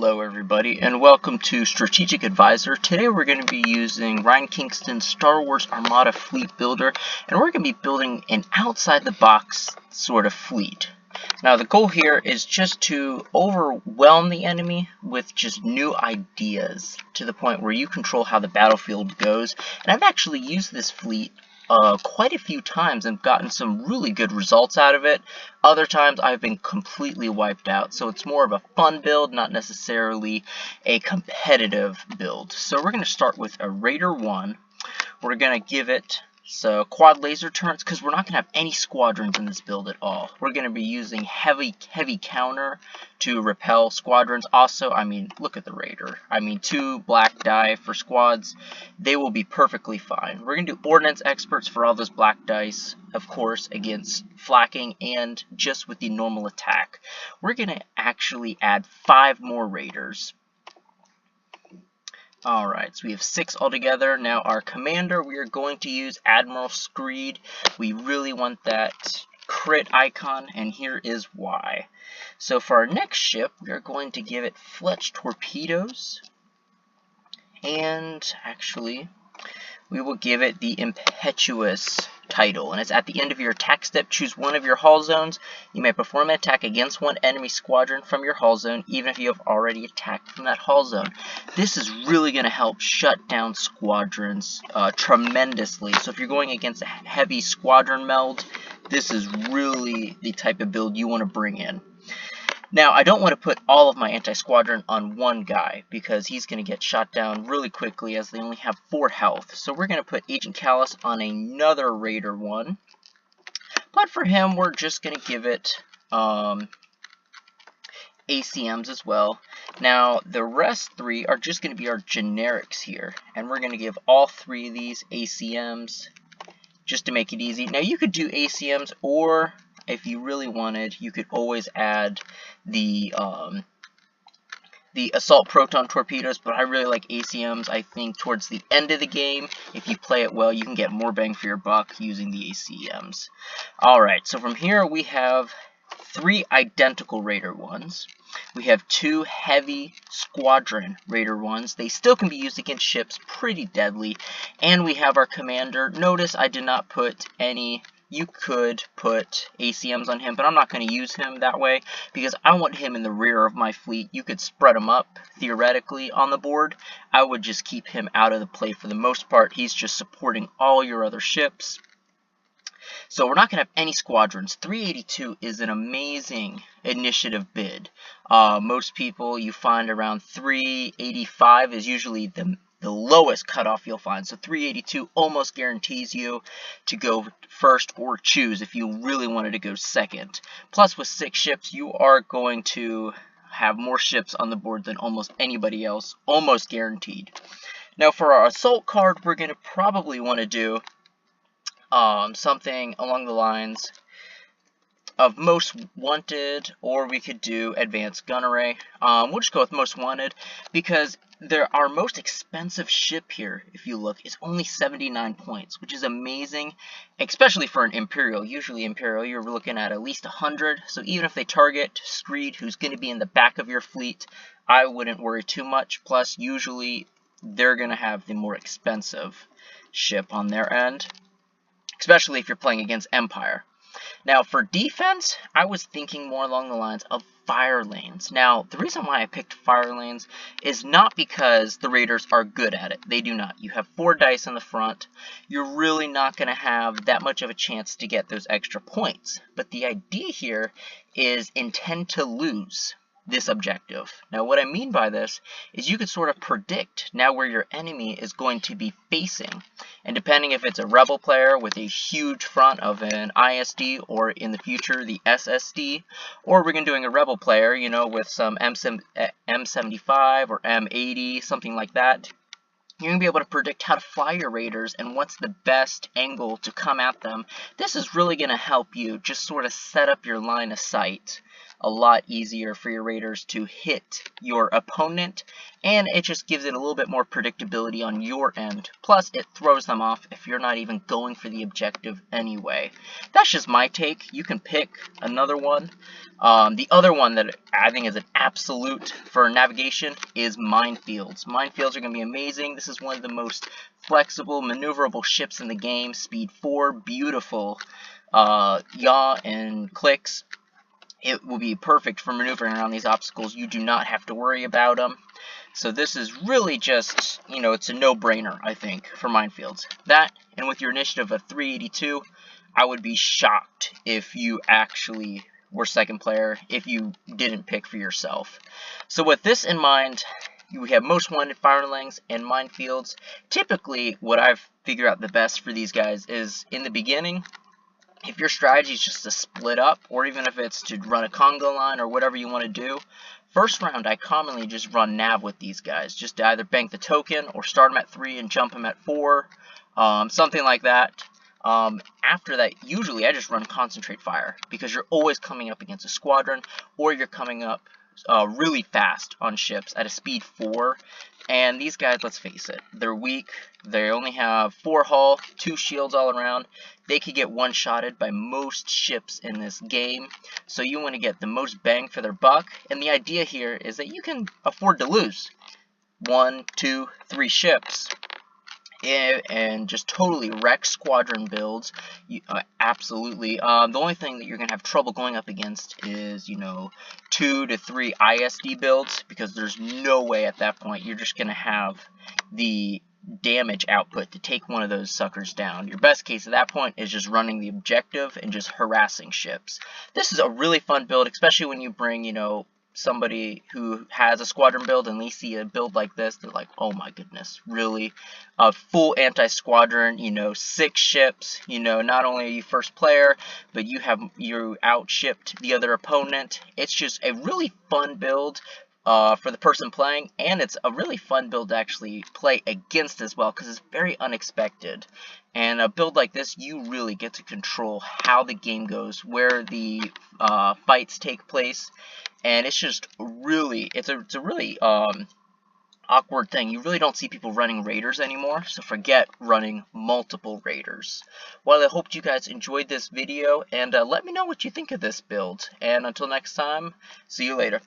Hello everybody and welcome to Strategic Advisor. Today we're going to be using Ryan Kingston's Star Wars Armada fleet builder, and we're going to be building an outside the box sort of fleet. Now the goal here is just to overwhelm the enemy with just new ideas to the point where you control how the battlefield goes. And I've actually used this fleet quite a few times and gotten some really good results out of it. Other times I've been completely wiped out, so it's more of a fun build, not necessarily a competitive build. So we're going to start with a Raider 1. We're going to give it quad laser turrets because we're not going to have any squadrons in this build at all. We're going to be using heavy counter to repel squadrons. Also, I mean, look at the Raider. I mean, 2 black die for squads. They will be perfectly fine. We're going to do ordnance experts for all those black dice, of course, against flakking and just with the normal attack. We're going to actually add 5 more Raiders. Alright, so we have 6 altogether. Now our commander, we are going to use Admiral Screed. We really want that crit icon, and here is why. So for our next ship, we are going to give it Fletch torpedoes. And actually, we will give it the Impetuous title, and it's at the end of your attack step. Choose one of your hull zones. You may perform an attack against one enemy squadron from your hull zone, even if you have already attacked from that hull zone. This is really going to help shut down squadrons tremendously. So if you're going against a heavy squadron meld, this is really the type of build you want to bring in. Now, I don't want to put all of my anti-squadron on one guy because he's going to get shot down really quickly as they only have 4 health. So we're going to put Agent Callus on another Raider 1. But for him, we're just going to give it ACMs as well. Now, the rest 3 are just going to be our generics here. And we're going to give all 3 of these ACMs just to make it easy. Now, you could do ACMs, or if you really wanted, you could always add the assault proton torpedoes, but I really like ACMs. I think towards the end of the game, if you play it well, you can get more bang for your buck using the ACMs. Alright, so from here we have 3 identical Raider 1s. We have 2 heavy squadron Raider 1s. They still can be used against ships, pretty deadly. And we have our commander. Notice I did not put any. You could put ACMs on him, but I'm not going to use him that way because I want him in the rear of my fleet. You could spread him up, theoretically, on the board. I would just keep him out of the play for the most part. He's just supporting all your other ships. So we're not going to have any squadrons. 382 is an amazing initiative bid. Most people you find around 385 is usually the lowest cutoff you'll find. So 382 almost guarantees you to go first or choose if you really wanted to go second. Plus with 6 ships, you are going to have more ships on the board than almost anybody else, almost guaranteed. Now for our assault card, we're going to probably want to do something along the lines of Most Wanted, or we could do Advanced Gun Array. We'll just go with Most Wanted because our most expensive ship here, if you look, is only 79 points, which is amazing, especially for an Imperial. Usually Imperial, you're looking at least 100, so even if they target Screed, who's going to be in the back of your fleet, I wouldn't worry too much. Plus, usually they're going to have the more expensive ship on their end, especially if you're playing against Empire. Now, for defense, I was thinking more along the lines of fire lanes. Now, the reason why I picked fire lanes is not because the Raiders are good at it. They do not. You have 4 dice in the front. You're really not going to have that much of a chance to get those extra points. But the idea here is intend to lose this objective. Now, what I mean by this is you could sort of predict now where your enemy is going to be facing. And depending if it's a rebel player with a huge front of an ISD, or in the future the SSD, or we're going to doing a rebel player, you know, with some M75 or M80, something like that, you're going to be able to predict how to fly your Raiders and what's the best angle to come at them. This is really going to help you just sort of set up your line of sight a lot easier for your raiders to hit your opponent, and it just gives it a little bit more predictability on your end. Plus, it throws them off if you're not even going for the objective anyway. That's just my take. You can pick another one. The other one that I think is an absolute for navigation is minefields. Minefields are going to be amazing. This is one of the most flexible, maneuverable ships in the game. Speed 4, beautiful yaw and clicks. It will be perfect for maneuvering around these obstacles. You do not have to worry about them. So this is really just, you know, it's a no-brainer, I think, for minefields. That, and with your initiative of 382, I would be shocked if you actually were second player if you didn't pick for yourself. So with this in mind, we have most wanted firelings and minefields. Typically, what I've figured out the best for these guys is in the beginning, if your strategy is just to split up, or even if it's to run a Congo line or whatever you want to do, first round I commonly just run nav with these guys, just to either bank the token or start them at 3 and jump them at 4, something like that. After that, usually I just run concentrate fire, because you're always coming up against a squadron, or you're coming up really fast on ships at a speed 4, and these guys, let's face it, they're weak. They only have 4 hull, 2 shields all around. They could get one-shotted by most ships in this game, so you want to get the most bang for their buck, and the idea here is that you can afford to lose 1, 2, 3 ships and just totally wreck squadron builds. Absolutely. The only thing that you're going to have trouble going up against is, you know, 2 to 3 ISD builds, because there's no way at that point you're just going to have the damage output to take one of those suckers down. Your best case at that point is just running the objective and just harassing ships. This is a really fun build, especially when you bring, you know, somebody who has a squadron build and they see a build like this, they're like, oh my goodness, really? A full anti-squadron, you know, 6 ships, you know, not only are you first player, but you outshipped the other opponent. It's just a really fun build for the person playing, and it's a really fun build to actually play against as well, because it's very unexpected. And a build like this, you really get to control how the game goes, where the fights take place, and it's just really, it's a really awkward thing. You really don't see people running raiders anymore, so forget running multiple raiders. Well, I hope you guys enjoyed this video, and let me know what you think of this build. And until next time, see you later.